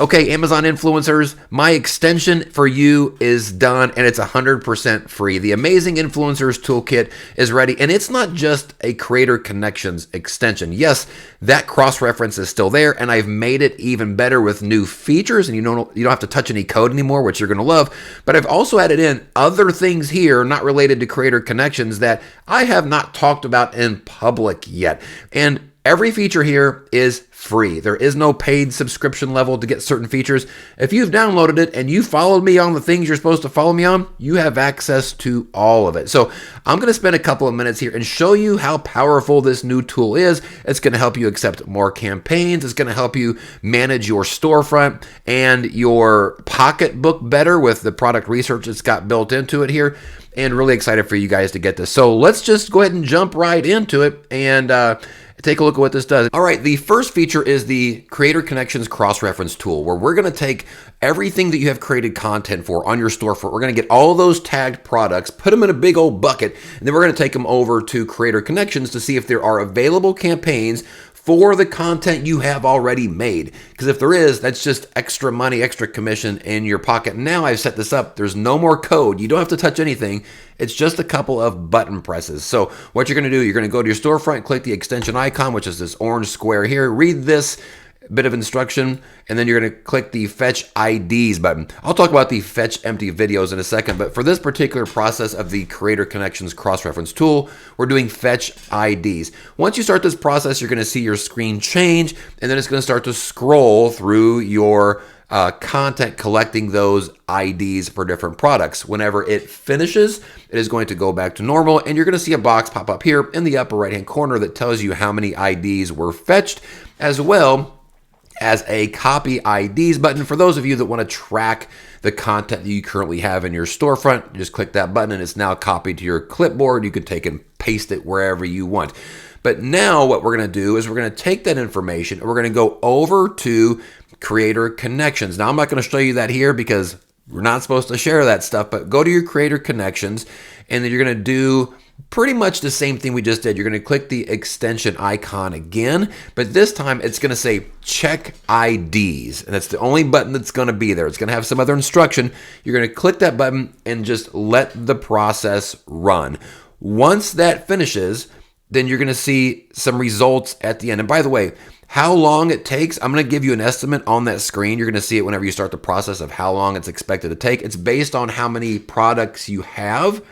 Okay, Amazon influencers, my extension for you is done and it's 100% free. The Amazing Influencers Toolkit is ready, and it's not just a Creator Connections extension. Yes, that cross-reference is still there, and I've made it even better with new features, and you don't have to touch any code anymore, which you're going to love. But I've also added in other things here not related to Creator Connections that I have not talked about in public yet. And every feature here is free. There is no paid subscription level to get certain features. If you've downloaded it and you followed me on the things you're supposed to follow me on, you have access to all of it. So I'm going to spend a couple of minutes here and show you how powerful this new tool is. It's going to help you accept more campaigns. It's going to help you manage your storefront and your pocketbook better with the product research that's got built into it here. And really excited for you guys to get this. So let's just go ahead and jump right into it and take a look at what this does. All right, the first feature is the Creator Connections cross-reference tool, where we're going to take everything that you have created content for on your storefront. We're going to get all those tagged products, put them in a big old bucket, and then we're going to take them over to Creator Connections to see if there are available campaigns for the content you have already made. Because if there is, that's just extra money, extra commission in your pocket. Now I've set this up. There's no more code. You don't have to touch anything. It's just a couple of button presses. So what you're going to do, you're going to go to your storefront, click the extension icon, which is this orange square here. Read this bit of instruction, and then you're going to click the Fetch IDs button. I'll talk about the Fetch Empty videos in a second, but for this particular process of the Creator Connections cross-reference tool, we're doing Fetch IDs. Once you start this process, you're going to see your screen change, and then it's going to start to scroll through your content collecting those IDs for different products. Whenever it finishes, it is going to go back to normal, and you're going to see a box pop up here in the upper right-hand corner that tells you how many IDs were fetched, as well as a copy IDs button. For those of you that want to track the content that you currently have in your storefront, just click that button and it's now copied to your clipboard. You can take and paste it wherever you want. But now what we're going to do is we're going to take that information and we're going to go over to Creator Connections. Now I'm not going to show you that here because we're not supposed to share that stuff, but go to your Creator Connections and then you're going to do pretty much the same thing we just did. You're going to click the extension icon again, but this time it's going to say check IDs, and that's the only button that's going to be there. It's going to have some other instruction. You're going to click that button and just let the process run. Once that finishes, then you're going to see some results at the end. And by the way, how long it takes, I'm going to give you an estimate on that screen. You're going to see it whenever you start the process of how long it's expected to take. It's based on how many products you have.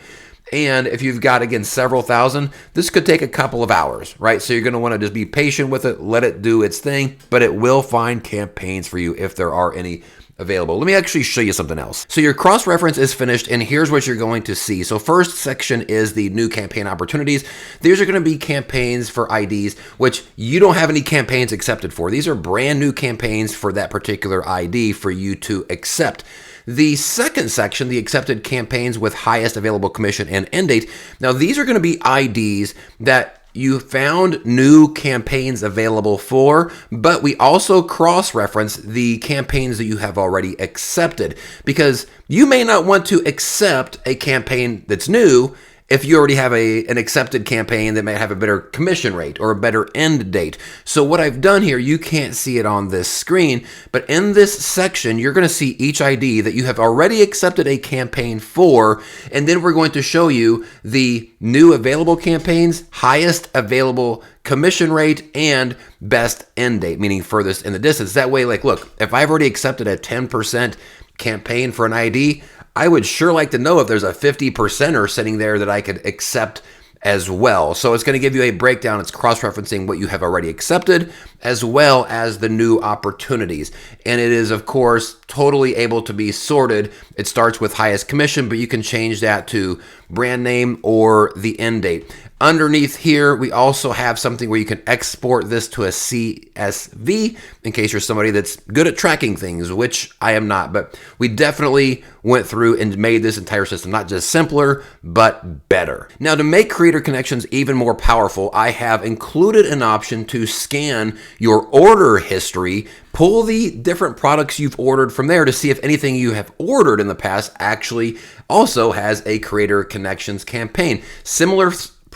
And if you've got, again, several thousand, this could take a couple of hours, right? So you're going to want to just be patient with it, let it do its thing, but it will find campaigns for you if there are any available. Let me actually show you something else. So your cross-reference is finished, and here's what you're going to see. So first section is the new campaign opportunities. These are going to be campaigns for IDs, which you don't have any campaigns accepted for. These are brand new campaigns for that particular ID for you to accept. The second section, the accepted campaigns with highest available commission and end date. Now, these are going to be IDs that you found new campaigns available for, but we also cross-reference the campaigns that you have already accepted, because you may not want to accept a campaign that's new if you already have an accepted campaign that may have a better commission rate or a better end date. So what I've done here, you can't see it on this screen, but in this section, you're going to see each ID that you have already accepted a campaign for, and then we're going to show you the new available campaigns, highest available commission rate, and best end date, meaning furthest in the distance. That way, like, look, if I've already accepted a 10% campaign for an ID, I would sure like to know if there's a 50%er sitting there that I could accept as well. So it's going to give you a breakdown. It's cross-referencing what you have already accepted as well as the new opportunities. And it is, of course, totally able to be sorted. It starts with highest commission, but you can change that to brand name or the end date. Underneath here, we also have something where you can export this to a CSV in case you're somebody that's good at tracking things, which I am not. But we definitely went through and made this entire system not just simpler, but better. Now, to make Creator Connections even more powerful, I have included an option to scan your order history, pull the different products you've ordered from there to see if anything you have ordered in the past actually also has a Creator Connections campaign. Similar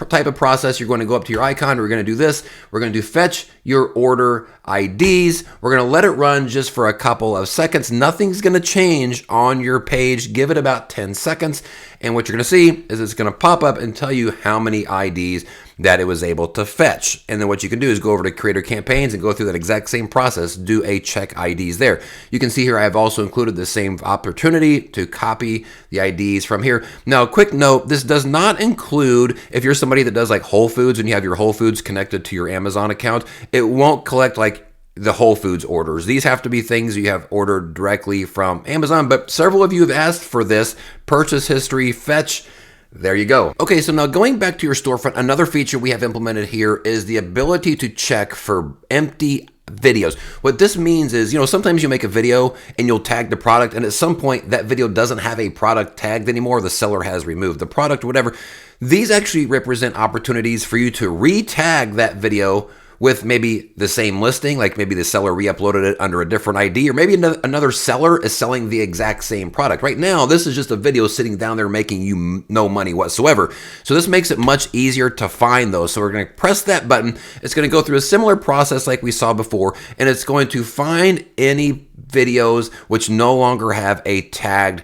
type of process. You're going to go up to your icon. We're going to do this. We're going to do fetch your order IDs. We're going to let it run just for a couple of seconds. Nothing's going to change on your page. Give it about 10 seconds. And what you're going to see is it's going to pop up and tell you how many IDs that it was able to fetch. And then what you can do is go over to Creator Campaigns and go through that exact same process, do a check IDs there. You can see here I have also included the same opportunity to copy the IDs from here. Now, a quick note, this does not include if you're somebody that does like Whole Foods and you have your Whole Foods connected to your Amazon account, it won't collect like the Whole Foods orders. These have to be things you have ordered directly from Amazon, but several of you have asked for this purchase history fetch. There you go. Okay, so now going back to your storefront, another feature we have implemented here is the ability to check for empty videos. What this means is, sometimes you make a video and you'll tag the product, and at some point that video doesn't have a product tagged anymore. The seller has removed the product, whatever. These actually represent opportunities for you to re-tag that video with maybe the same listing, like maybe the seller re-uploaded it under a different ID, or maybe another seller is selling the exact same product. Right now, this is just a video sitting down there making you no money whatsoever. So this makes it much easier to find those. So we're going to press that button. It's going to go through a similar process like we saw before, and it's going to find any videos which no longer have a tagged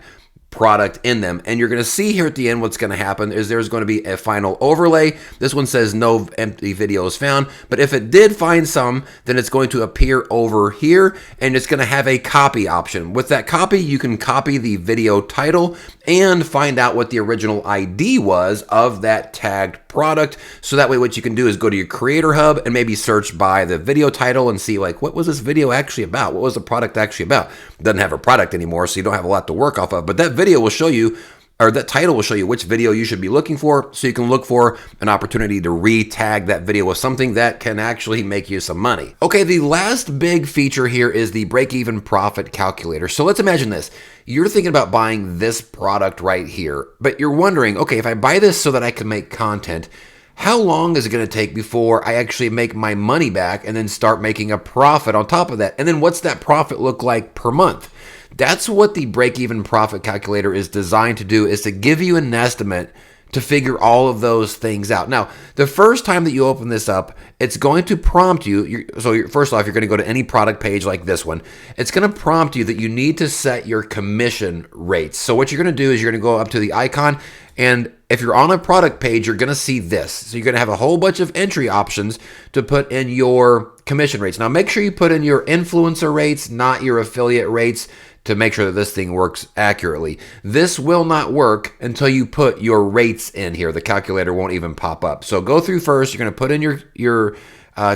product in them. And you're going to see here at the end what's going to happen is there's going to be a final overlay. This one says no empty videos found, but if it did find some, then it's going to appear over here and it's going to have a copy option. With that copy, you can copy the video title and find out what the original ID was of that tagged product. So that way what you can do is go to your Creator Hub and maybe search by the video title and see like, what was this video actually about? What was the product actually about? It doesn't have a product anymore, so you don't have a lot to work off of, but that video will show you, or that title will show you which video you should be looking for, so you can look for an opportunity to re-tag that video with something that can actually make you some money. Okay, the last big feature here is the break-even profit calculator. So let's imagine this. You're thinking about buying this product right here, but you're wondering, okay, if I buy this so that I can make content, how long is it going to take before I actually make my money back and then start making a profit on top of that? And then what's that profit look like per month? That's what the break-even profit calculator is designed to do, is to give you an estimate to figure all of those things out. Now, the first time that you open this up, it's going to prompt you. First off, you're going to go to any product page like this one. It's going to prompt you that you need to set your commission rates. So what you're going to do is you're going to go up to the icon, and if you're on a product page, you're going to see this. So you're going to have a whole bunch of entry options to put in your commission rates. Now, make sure you put in your influencer rates, not your affiliate rates, to make sure that this thing works accurately. This will not work until you put your rates in here. The calculator won't even pop up. So go through first. You're going to put in your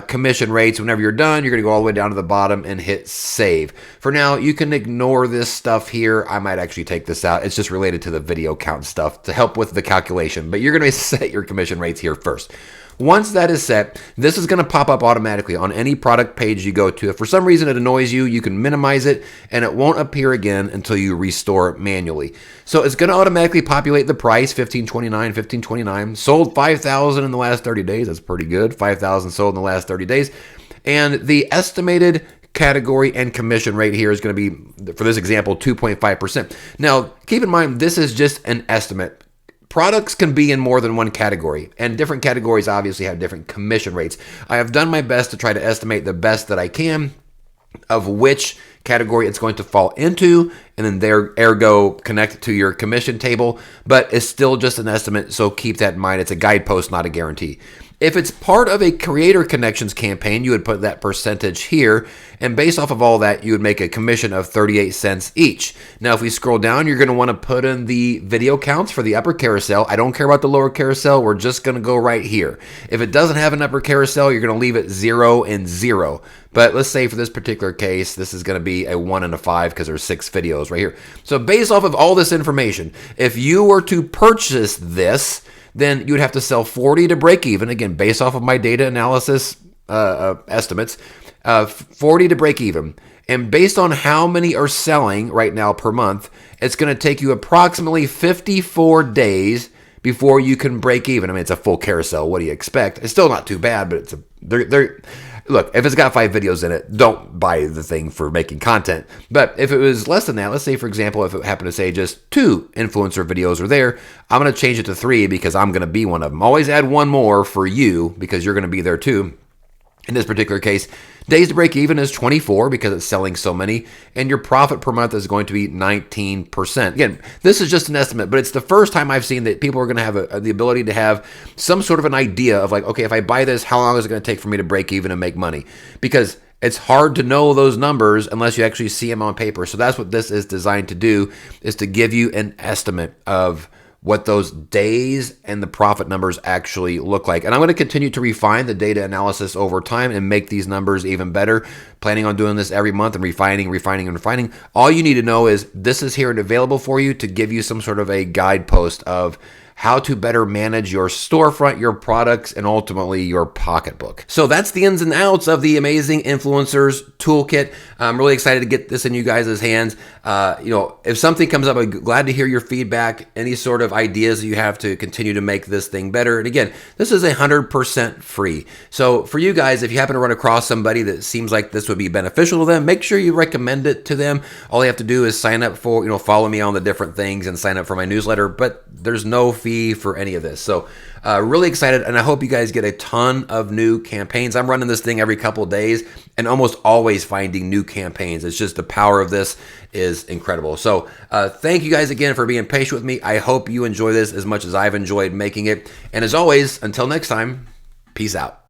commission rates. Whenever you're done, you're going to go all the way down to the bottom and hit save. For now, you can ignore this stuff here. I might actually take this out. It's just related to the video count stuff to help with the calculation, but you're going to set your commission rates here first. Once that is set, this is going to pop up automatically on any product page you go to. If for some reason it annoys you, you can minimize it and it won't appear again until you restore it manually. So it's going to automatically populate the price, $15.29, $15.29. Sold 5,000 in the last 30 days. That's pretty good. 5,000 sold in the last 30 days. And the estimated category and commission rate here is going to be, for this example, 2.5%. Now, keep in mind, this is just an estimate. Products can be in more than one category, and different categories obviously have different commission rates. I have done my best to try to estimate the best that I can of which category it's going to fall into, and then there, ergo, connect it to your commission table, but it's still just an estimate, so keep that in mind. It's a guidepost, not a guarantee. If it's part of a Creator Connections campaign, you would put that percentage here, and based off of all that, you would make a commission of 38 cents each. Now, if we scroll down, you're going to want to put in the video counts for the upper carousel. I don't care about the lower carousel. We're just going to go right here. If it doesn't have an upper carousel, you're going to leave it 0 and 0. But let's say for this particular case, this is going to be a 1 and a 5 because there's 6 videos right here. So based off of all this information, if you were to purchase this, then you would have to sell 40 to break even. Again, based off of my data analysis estimates, 40 to break even. And based on how many are selling right now per month, it's going to take you approximately 54 days before you can break even. I mean, it's a full carousel. What do you expect? It's still not too bad, but look, if it's got 5 videos in it, don't buy the thing for making content. But if it was less than that, let's say, for example, if it happened to say just 2 influencer videos are there, I'm going to change it to 3 because I'm going to be one of them. Always add one more for you because you're going to be there too. In this particular case, Days to break even is 24 because it's selling so many, and your profit per month is going to be 19%. Again, this is just an estimate, but it's the first time I've seen that people are going to have the ability to have some sort of an idea of like, okay, if I buy this, how long is it going to take for me to break even and make money? Because it's hard to know those numbers unless you actually see them on paper. So that's what this is designed to do, is to give you an estimate of what those days and the profit numbers actually look like. And I'm going to continue to refine the data analysis over time and make these numbers even better. Planning on doing this every month and refining. All you need to know is this is here and available for you to give you some sort of a guidepost of how to better manage your storefront, your products, and ultimately your pocketbook. So that's the ins and outs of the Amazing Influencers Toolkit. I'm really excited to get this in you guys' hands. If something comes up, I'm glad to hear your feedback, any sort of ideas that you have to continue to make this thing better. And again, this is 100% free. So for you guys, if you happen to run across somebody that seems like this would be beneficial to them, make sure you recommend it to them. All you have to do is sign up for, follow me on the different things and sign up for my newsletter, but there's no fee for any of this. So really excited, and I hope you guys get a ton of new campaigns. I'm running this thing every couple of days and almost always finding new campaigns. It's just the power of this is incredible. So thank you guys again for being patient with me. I hope you enjoy this as much as I've enjoyed making it. And as always, until next time, peace out.